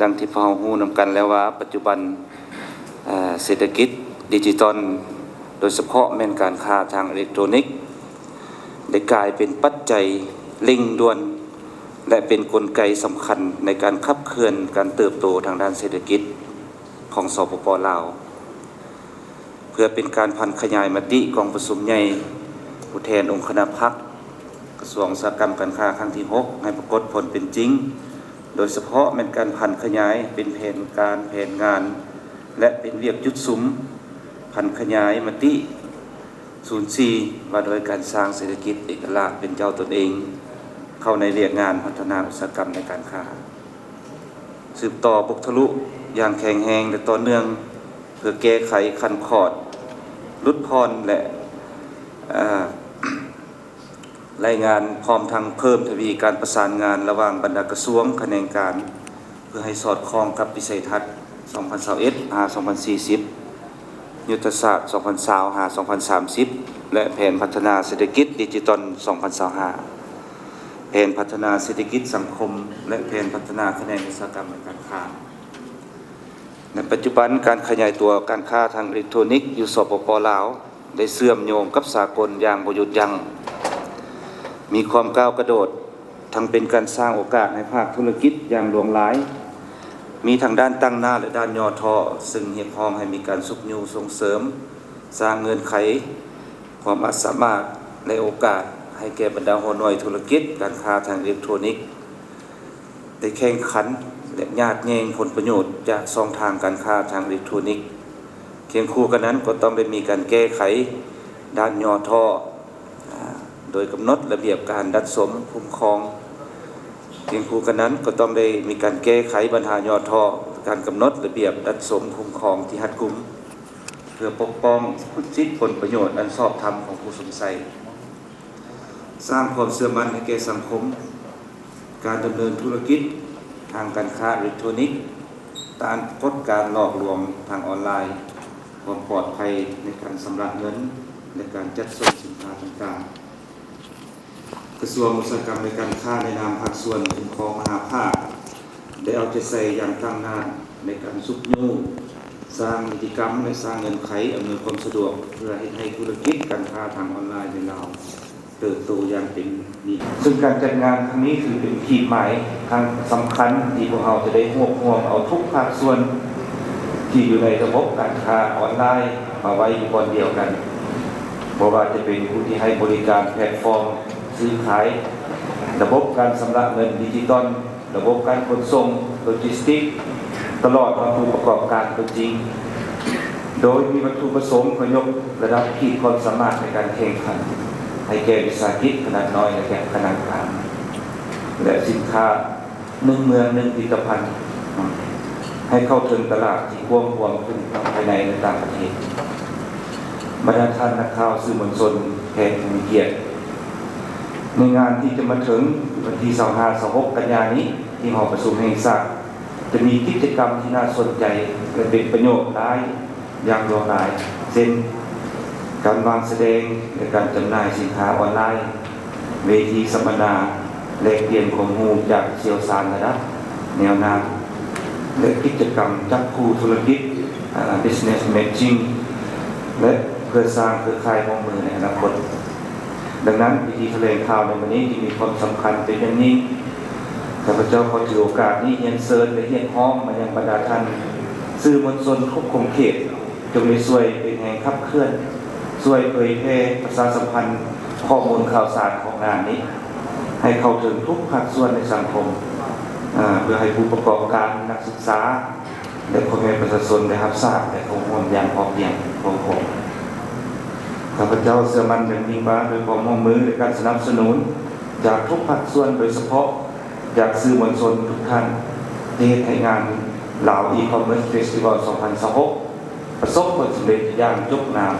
ดังที่พวกเรารู้นำกันแล้วว่าปัจจุบันเศรษฐกิจดิจิทัลโดยเฉพาะแม่นการค้าทางอิเล็กทรอนิกส์ได้กลายเป็นปัจจัยเร่งด่วนและเป็นกลไกสำคัญในการขับเคลื่อนการเติบโตทางด้านเศรษฐกิจของสปป.ลาวเพื่อเป็นการพันขยายมติกองประชุมใหญ่ผู้แทนองค์คณะพรรคกระทรวงอุตสาหกรรมการค้าครั้งที่ 6ให้ปรากฏผลเป็นจริงโดยเฉพาะเป็นการพันขยายเป็นแผนการแผนงานและเป็นเวียกยุดสุมพันขยายมติ04ว่าโดยการสร้างเศรษฐกิจเอกราชเป็นเจ้าตนเองเข้าในเรียกงานพัฒนาอุตสาหกรรมในการค้าสืบต่อบุกทะลุอย่างแข็งแรงและต่อเนื่องเพื่อแก้ไขคันคอดลดพรและรายงานพร้อมทั้งเพิ่มทวีการประสานงานระหว่างบรรดากระทรวงแขนงการเพื่อให้สอดคล้องกับวิสัยทัศน์ 2021-2040 ยุทธศาสตร์ 2020-2030 และแผนพัฒนาเศรษฐกิจดิจิทัล 2025 แผนพัฒนาเศรษฐกิจสังคมและแผนพัฒนาแขนงอุตสาหกรรมการค้าในปัจจุบันการขยายตัวการค้าทางอิเล็กทรอนิกส์อยู่สปป.ลาวได้เชื่อมโยงกับสากลอย่างบ่หยุดยั้งมีความก้าวกระโดดทั้งเป็นการสร้างโอกาสในภาคธุรกิจอย่างหลวงหลายมีทั้งด้านตั้งหน้าและด้านย่อท่อซึ่งเรียกร้องให้มีการสุขอยู่ส่งเสริมสร้างเงื่อนไขความสามารถและโอกาสให้แก่บรรดาหัวหน่วยธุรกิจการค้าทางอิเล็กทรอนิกส์ได้แข่งขันและญาติแย่งผลประโยชน์จากช่องทางการค้าทางอิเล็กทรอนิกส์เคียงคู่กันนั้นก็ต้องได้มีการแก้ไขด้านย่อท่อโดยกำหนดระเบียบการดัดสมคุ้มครองเพียงคู่กันนั้นก็ต้องได้มีการแก้ไขปัญหาย่อท่อการกำหนดระเบียบดัดสมคุ้มครองที่รัดกุมเพื่อปกป้องสิทธิผลประโยชน์อันชอบธรรมของผู้สงสัยสร้างความเชื่อมั่นให้แก่สังคมการดำเนินธุรกิจทางการค้าอิเล็กทรอนิกส์ต้านกฎการหลอกลวงทางออนไลน์ความปลอดภัยในการชำระเงินและการจัดส่งสินค้าต่างๆกระทรวงอุตสาหกรรมในการค้าในนามภาคส่วนคุ้มครองมหาภาคได้เอาใจใส่อย่างตั้งหน้าในการสุขยู่สร้างนิติกรรมและสร้างเงื่อนไขอำนวยความสะดวกเพื่อให้ธุรกิจการค้าทางออนไลน์ในลาวเติบโตอย่างเป็นดีซึ่งการจัดงานครั้งนี้ถือเป็นขีดหมายทางสำคัญที่พวกเราจะได้รวบรวมเอาทุกภาคส่วนที่อยู่ในระบบการค้าออนไลน์มาไว้อยู่บนเดียวกันเพราะว่าจะเป็นผู้ที่ให้บริการแพลตฟอร์มซื้อขายระบบการชำระเงินดิจิตอลระบบการขนส่งโลจิสติกส์ตลอดมาผู้ประกอบการตัวจริงโดยมีวัตถุประสงค์เพื่อยกระดับขีดความสามารถในการแข่งขันให้แก่วิสาหกิจขนาดน้อยและแก่ขนาดกลางและสินค้าหนึ่งเมืองหนึ่งผลิตภัณฑ์ให้เข้าถึงตลาดที่กว้างขวางขึ้นทั้งภายในและต่างประเทศบรรดาท่านนักข่าวสื่อมวลชนแขกผู้มีเกียรติในงานที่จะมาถึงวันที่25-26 กันยายนนี้ที่หอประชุมแห่งชาติจะมีกิจกรรมที่น่าสนใจและเป็นประโยชน์ได้อย่างหลากหลายเช่นการวางแสดงและการจำหน่ายสินค้าออนไลน์เวทีสัมมนาแลกเปลี่ยนข้อมูลจากเชี่ยวชาญระดับแนวหน้าและกิจกรรมจับคู่ธุรกิจ business matching และเพื่อสร้างเครือข่ายร่วมมือในอนาคตดังนั้นพิธีแถลงข่าวในวันนี้จึงมีความสำคัญเป็นอย่างยิ่งข้าพเจ้าขอถือโอกาสนี้เรียนเชิญและเรียกร้องมายังบรรดาท่านสื่อมวลชนทุกขมเขตจงได้ช่วยเป็นแห่งขับเคลื่อนช่วยเผยแพร่ประชาสัมพันธ์ข้อมูลข่าวสารของงานนี้ให้เข้าถึงทุกภาคส่วนในสังคมเพื่อให้ผู้ประกอบการนักศึกษาและพ่อแม่ประชาชนได้รับทราบและข้อมูลอย่างพอเพียงพอครบข้าพเจ้าเชื่อมั่นอย่างยิ่งว่าโดยความร่วมมือในการสนับสนุนจากทุกภาคส่วนโดยเฉพาะจากสื่อมวลชนทุกท่านที่ให้งานลาวอีคอมเมิร์ซเฟสติวัล 2026 ประสบผลสำเร็จอย่างยกนาม